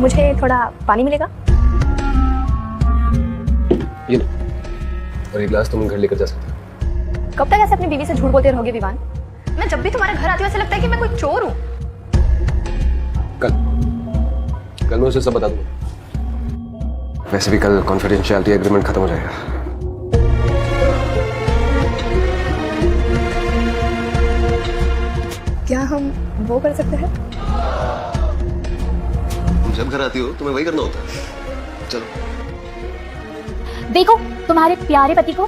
मुझे थोड़ा पानी मिलेगा? ये लो, और एक गिलास तुम घर लेकर जा सकते हो। कब तक ऐसे अपनी बीवी से झूठ बोलते रहोगे विवान? मैं जब भी तुम्हारे घर आती हूँ ऐसा लगता है कि मैं कोई चोर हूँ। कल मैं उसे सब बता दूंगा। वैसे भी कल कॉन्फिडेंशियलिटी एग्रीमेंट खत्म हो जाएगा। क्या हम वो कर सकते हैं? तुम जब घर आती हो तुम्हें वही करना होता है। चलो देखो तुम्हारे प्यारे पति को।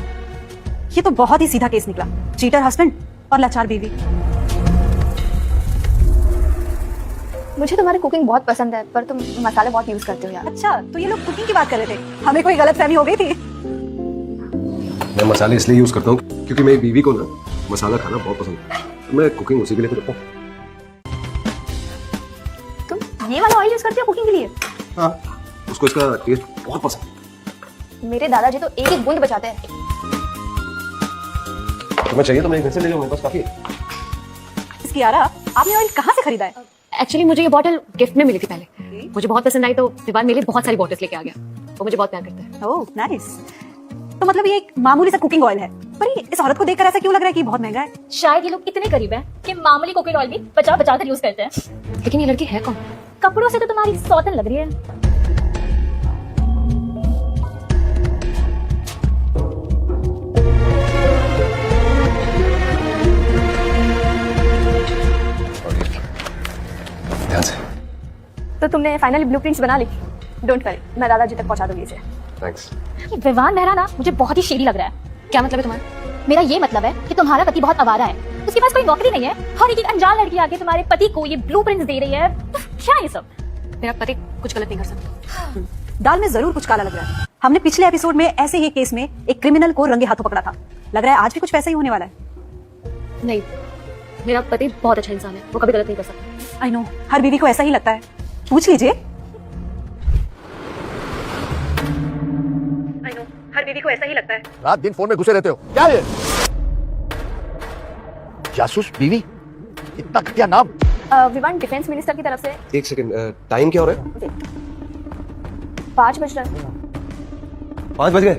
ये तो बहुत ही सीधा केस निकला, चीटर हस्बैंड और लाचार बीवी। मुझे तुम्हारी कुकिंग बहुत पसंद है, पर तुम मसाले बहुत यूज करते हो यार। अच्छा, तो ये लोग कुकिंग की बात कर रहे थे, हमें कोई गलतफहमी हो गई थी। मैं मसाले इसलिए यूज करता हूँ क्योंकि मेरी बीवी को ना मसाला खाना बहुत पसंद है। तो मैं कुकिंग उसी के लिए करता हूँ। तुम ये वाला ऑयल यूज करते हो कुकिंग के लिए? हाँ, उसको इसका टेस्ट बहुत पसंद है। मेरे दादाजी तो एक एक बूंद बचाते हैं। तुम्हें चाहिए तो मैं घर से ले जाऊँ, मेरे पास काफी है। कियारा, आपने ऑयल कहाँ से खरीदा है? एक्चुअली मुझे ये बॉटल गिफ्ट में मिली थी पहले। मुझे बहुत पसंद आई तो विवान मेरे लिए बहुत सारी बॉटल्स लेके आ गया। वो मुझे बहुत प्यार करता है। Oh nice. तो मतलब ये एक मामूली सा कुकिंग ऑयल है, पर ये इस औरत को देखकर ऐसा क्यों लग रहा है कि बहुत महंगा है? शायद ये लोग इतने करीब हैं कि मामूली कुकिंग ऑयल भी बचा बचा कर यूज करते हैं। लेकिन ये लड़की है कौन? कपड़ों से तो तुम्हारी सौतन लग रही है। ध्यान से। तो तुमने फाइनली ब्लूप्रिंट्स बना ली? डोंट वरी, मैं दादाजी तक पहुंचा दूंगी इसे। थैंक्स। ये विवान मेहरा ना मुझे बहुत ही शेडी लग रहा है। क्या मतलब है तुम्हारा? मेरा ये मतलब है कि तुम्हारा पति बहुत आवारा है, उसके पास कोई नौकरी नहीं है और एक अनजान लड़की आके तुम्हारे पति को ये ब्लूप्रिंट्स दे रही है। क्या ये सब? मेरा पति कुछ गलत नहीं कर सकता। दाल में जरूर कुछ काला लग रहा है। हमने पिछले एपिसोड में ऐसे ही केस में एक क्रिमिनल को रंगे हाथों पकड़ा था। लग रहा है आज भी कुछ वैसा ही होने वाला है। नहीं, मेरा पति बहुत अच्छा इंसान है, वो कभी गलत नहीं कर सकता। आई नो, हर बीवी को ऐसा ही लगता है। पूछ लीजिए। आई नो, हर बीवी को ऐसा ही लगता है। रात दिन फोन में घुसे रहते हो, क्या ये? जासूस बीवी, इतना घटिया नाम। विवान डिफेंस मिनिस्टर की तरफ से। एक सेकंड, टाइम क्या हो रहा है? 5 बज रहा है। 5 बज गए।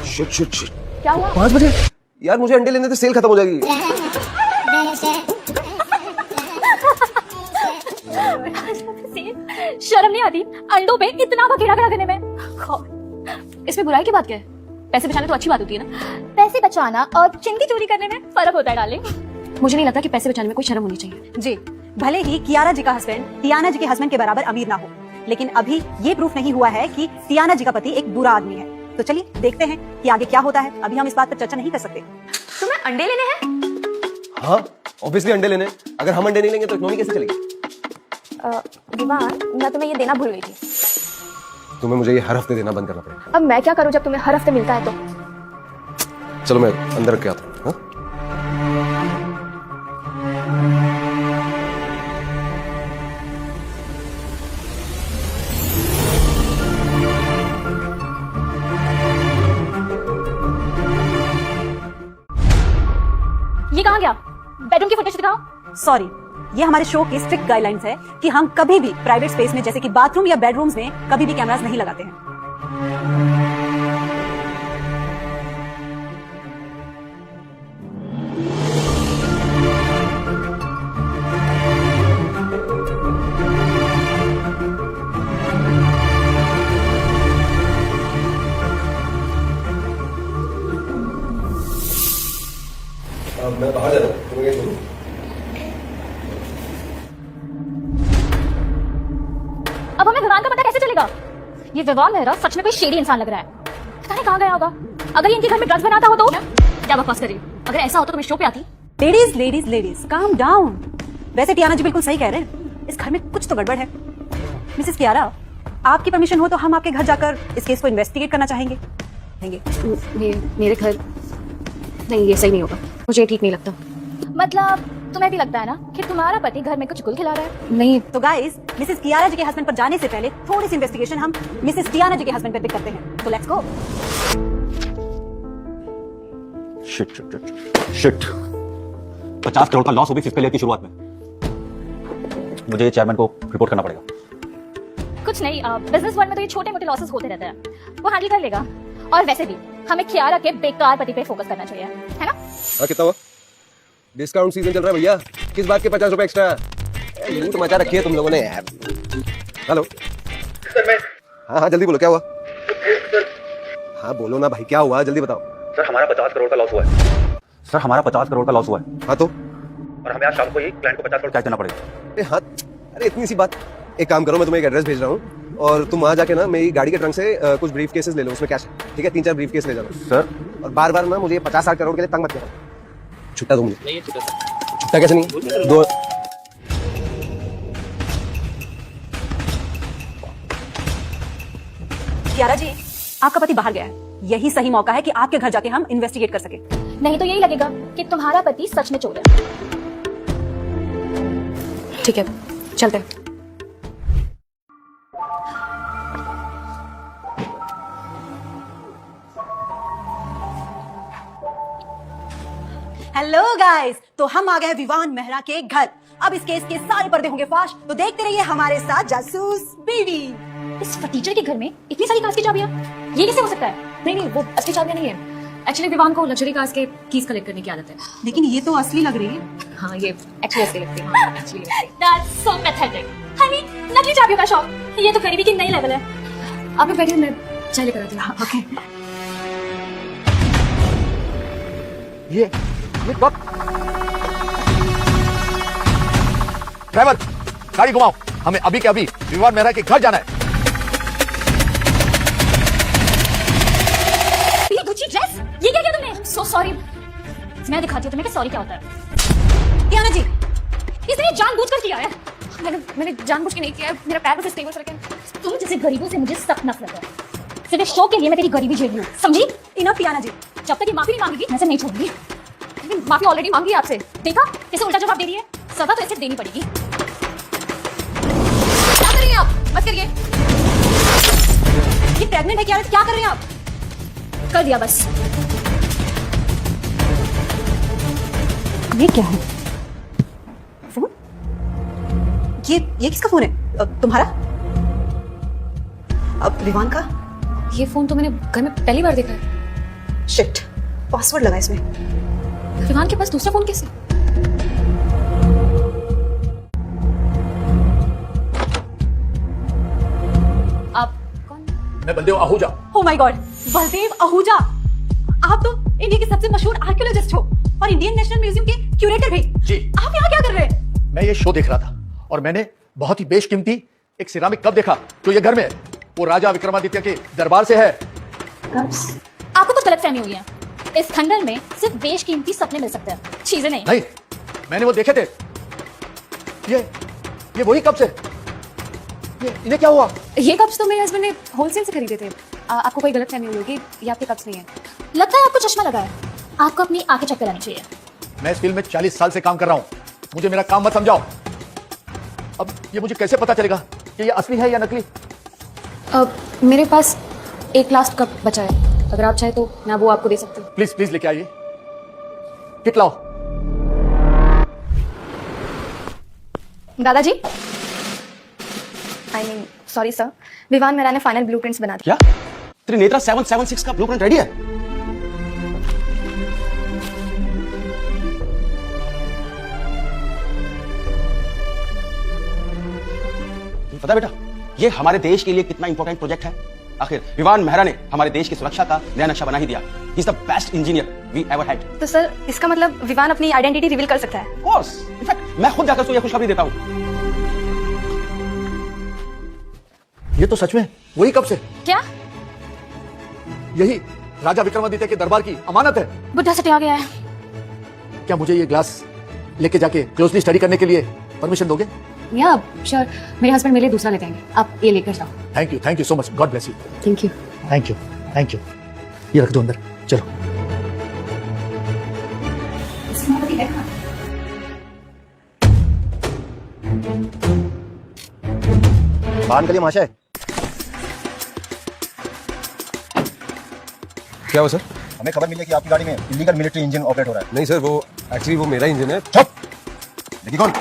Shit shit shit. क्या हुआ? 5 बजे यार, मुझे अंडे लेने थे, सेल खत्म हो जाएगी। शर्म नहीं आती अंडों पे इतना बखेड़ा खड़ा करने में? इसमें बुराई की बात क्या है? पैसे बचाना तो अच्छी बात होती है ना। पैसे बचाना और चिंकी चोरी करने में फर्क होता है डार्लिंग। मुझे नहीं लगता कि पैसे बचाने में कोई शर्म होनी चाहिए। जी, भले ही कियारा जी का हस्बैंड टियाना जी के हस्बैंड के बराबर अमीर ना हो, लेकिन अभी ये प्रूफ नहीं हुआ है कि टियाना जी का पति एक बुरा आदमी है। तो चलिए देखते हैं कि आगे क्या होता है। अभी हम इस बात पर चर्चा नहीं कर सकते। तुम्हें अंडे लेने हैं? हाँ, ऑब्वियसली अंडे लेने। अगर हम अंडे नहीं लेंगे तो इकोनॉमी कैसे चलेगी? विवान, मैं तुम्हें ये देना भूल गई थी। तुम्हें मुझे ये हर हफ्ते देना बंद करना पड़ेगा। अब मैं क्या करूं जब तुम्हें हर हफ्ते मिलता है तो? चलो मैं अंदर रख के आता हूँ। हाँ? ये कहाँ गया? बेडरूम की फुटेज दिखाओ। सॉरी, ये हमारे शो की स्ट्रिक्ट गाइडलाइंस है कि हम कभी भी प्राइवेट स्पेस में जैसे कि बाथरूम या बेडरूम्स में कभी भी कैमरास नहीं लगाते हैं। मैं बाहर जा रहा हूँ, तुम्हें क्या छोड़ूं? अब हमें विवान का पता कैसे चलेगा? ये विवान मेहरा सच में कोई शेरी इंसान लग रहा है। पता नहीं कहाँ गया होगा। अगर ये इनके घर में ड्रग्स बनाता हो तो क्या बकवास कर रही हो? अगर ऐसा होता तो मैं शो पे आती। Ladies ladies ladies, calm down. वैसे टियाना जी बिल्कुल सही कह रहे हैं, इस घर में कुछ तो गड़बड़ है। मिसेस कियारा, आपकी परमिशन हो तो हम आपके घर जाकर इस केस को इन्वेस्टिगेट करना चाहेंगे। मेरे घर नहीं, ये सही नहीं होगा। मुझे ठीक नहीं लगता। मतलब तुम्हें भी लगता है ना कि तुम्हारा पति घर में कुछ गुल खिला रहा है? नहीं। तो गाइस, मिसेस कियारा जी के हस्बैंड पर जाने से पहले थोड़ी सी इन्वेस्टिगेशन हम मिसेस टियाना जी के हस्बैंड पर करते हैं। तो let's go. Shit shit shit shit. 50 crore का लॉस हो भी फिजिकल ईयर की शुरुआत में। मुझे चेयरमैन को रिपोर्ट करना पड़ेगा। कुछ नहीं, बिजनेस वर्ल्ड में तो ये छोटे मोटे लॉसेस होते रहते हैं, वो हैंडल कर लेगा। और वैसे भी हमें कियारा के बेकार पति पे फोकस करना चाहिए, है ना? हाँ कितना हुआ? डिस्काउंट सीजन चल रहा है भैया, किस बात के 50 रुपए एक्स्ट्रा? लूट मचा रखी है तुम लोगों ने यार। हेलो सर मैं हाँ जल्दी बोलो, क्या हुआ? हाँ बोलो ना भाई, क्या हुआ जल्दी बताओ। सर हमारा 50 करोड़ का लॉस हुआ है। सर हमारा 50 करोड़ का लॉस हुआ है। हाँ तो और हमें आज शाम को ही क्लाइंट को 50 करोड़ कैश देना पड़ेगा। अरे हाँ, अरे इतनी सी बात। एक काम करो, मैं तुम्हें एक एड्रेस भेज रहा हूँ और तुम वहाँ जाके ना मेरी गाड़ी के ट्रंक से कुछ ब्रीफ केसेस ले लो, उसमें कैश है, ठीक है? 3-4 ब्रीफ केस ले जाना सर और बार बार ना मुझे 50-60 करोड़ के लिए तंग मत करो। छुट्टा दो मुझे। छुट्टा कैसे नहीं दो? कियारा जी, आपका पति बाहर गया है, यही सही मौका है कि आपके घर जाके हम इन्वेस्टिगेट कर सके। नहीं तो यही लगेगा कि तुम्हारा पति सच में चोर है। ठीक है, चलते हैं। हेलो गाइस, तो हम आ गए विवान मेहरा के घर। अब इस केस के सारे पर्दे होंगे फाश, तो देखते रहिए हमारे साथ जासूस बीवी। इस फटीचर के घर में इतनी सारी कार्स की चाबियां, ये कैसे हो सकता है? नहीं, वो असली चाबियां नहीं है। एक्चुअली विवान को लग्जरी कार्स के कीज कलेक्ट करने की आदत है। लेकिन ये तो असली लग रही है। हाँ, ये एक्चुअली असली लगती है। हाँ, actually लगती है। That's so pathetic. हनी, नकली चाबियों का शौक, ये तो गरीबी की नई लेवल है। आप लोग बैठिए, मैं चाय लेकर आती हूँ। ओके। ये कब? ड्राइवर गाड़ी घुमाओ, हमें अभी के अभी विवान मेहरा के घर जाना है। ये गुच्ची ड्रेस, ये क्या किया तुमने? So sorry. मैं दिखाती हूँ तुम्हें कि सॉरी क्या होता है। कियारा जी, इसने जानबूझकर किया है। मैंने जानबूझ के नहीं किया है। मेरा पैर बस स्टेबल से रखें। तुम जैसे गरीबों से मुझे सख्त नफरत है। सिर्फ इस शो के लिए मैं तेरी गरीबी झेल रही हूँ, समझी? इनफ कियारा जी। जब तक ये माफी नहीं मांगेगी मैं इसे नहीं छोड़ूंगी। लेकिन माफी ऑलरेडी मांगी है आपसे। देखा कैसे उल्टा जवाब दे रही है? सजा तो इसे देनी पड़ेगी। क्या कर रही हैं आप? मत करिए। ये प्रेग्नेंट है कियारा, क्या कर रहे हैं आप? कर दिया बस। ये क्या है? फोन? ये किसका फोन है? तुम्हारा? अब विवान का? ये फोन तो मैंने घर में पहली बार देखा है। शिट, पासवर्ड लगा इसमें। विवान के पास दूसरा फोन कैसे? आप कौन? मैं Baldev Ahuja. Oh my God, Baldev Ahuja, आप तो इंडिया के सबसे मशहूर आर्कियोलॉजिस्ट हो और इंडियन नेशनल म्यूजियम के क्यूरेटर भी। जी। आप यहाँ क्या कर रहे हैं? मैं ये शो देख रहा था और मैंने बहुत ही बेशकीमती एक सिरामिक कप देखा जो ये घर में है। वो राजा विक्रमादित्य के दरबार से है। आपको तो गलतफहमी हुई है। इस खंडर में सिर्फ बेशकीमती सपने मिल सकते हैं, चीजें नहीं। नहीं, मैंने वो देखे थे। ये वही कप से। ये इन्हें क्या हुआ? ये कप्स तो मेरे हस्बैंड ने होलसेल से खरीदे थे। आपको कोई गलतफहमी हुई होगी, ये आपके कप्स नहीं है। लगता है आपको चश्मा लगा है। आपको अपनी आंखें चेक करानी चाहिए। मैं इस फिल्म में 40 साल से काम कर रहा हूँ, मुझे मेरा काम मत समझाओ। अब ये मुझे कैसे पता चलेगा कि ये असली है या नकली? मेरे पास एक लास्ट कप बचा है, अगर आप चाहे तो मैं वो आपको दे सकती हूँ। प्लीज प्लीज लेके आइए। किट लाओ। दादाजी, I mean sorry sir, Vivaan मेरा ने फाइनल ब्लूप्रिंट्स बना दिया। क्या? त्रिनेत्रा 776 का ब्लूप्रिंट रेडी है? तुम्हें पता है बेटा, ये हमारे देश के लिए कितना इंपॉर्टेंट प्रोजेक्ट है। आखिर विवान मेहरा ने हमारे देश की सुरक्षा का नया नक्शा बना ही दिया। He is the best engineer we ever had. तो सर इसका मतलब विवान अपनी आइडेंटिटी रिवील कर सकता है? ऑफ कोर्स, इनफैक्ट मैं खुद जाकर उसको ये खुशखबरी देता हूँ। ये तो सच में वही कब से? क्या? यही राजा विक्रमादित्य के दरबार की अमानत है। बुढ़ा सटे आ गया है। क्या मुझे ये ग्लास लेके जाके क्लोजली स्टडी करने के लिए परमिशन दोगे? या श्योर, मेरे हस्बैंड मेरे लिए दूसरा लेते हैं, आप ये लेकर जाओ। Thank you so much. God bless you. Thank you. Thank you. ये रख दो अंदर, चलो। बाहर निकलिए महाशय। क्या हुआ सर? हमें खबर मिली है कि आपकी गाड़ी में इलीगल मिलिट्री इंजन ऑपरेट हो रहा है। नहीं सर, वो एक्चुअली वो मेरा इंजन है। चुप! देखिए कौन?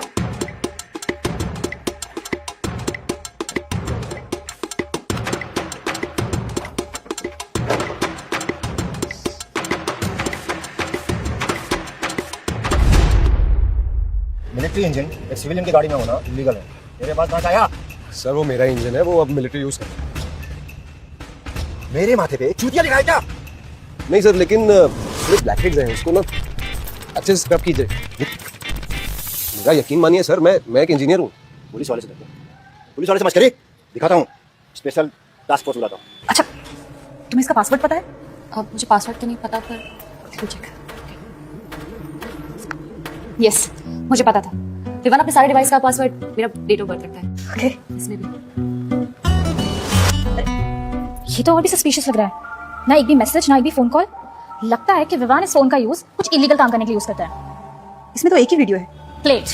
मिलिट्री इंजन एक सिविलियन की गाड़ी में होना इलीगल है। मेरे पास कहाँ से आया? सर वो मेरा इंजन है, वो अब मिलिट्री यूज कर। मेरे माथे पे चूतिया दिखाया क्या? नहीं सर, लेकिन ब्लैक हेड्स हैं, उसको ना अच्छे से स्क्रब कीजिए। मेरा यकीन मानिए सर, मैं एक इंजीनियर हूँ। पुलिस वाले से डरते हो? पुलिस वाले से मस्करी दिखाता हूँ, स्पेशल टास्क फोर्स बुलाता हूँ। अच्छा, तुम्हें इसका पासवर्ड पता है? अब मुझे पासवर्ड तो नहीं पता पर चेक। यस, मुझे पता था। विवान अपने सारे डिवाइस का पासवर्ड मेरा डेट ऑफ बर्थ रखता है। ओके, इसमें भी। ये तो और भी सस्पिशियस लग रहा है। ना एक भी मैसेज, ना एक भी फोन कॉल। लगता है कि विवान इस फोन का यूज कुछ इलीगल काम करने के लिए यूज करता है। इसमें तो एक ही वीडियो है। प्लेट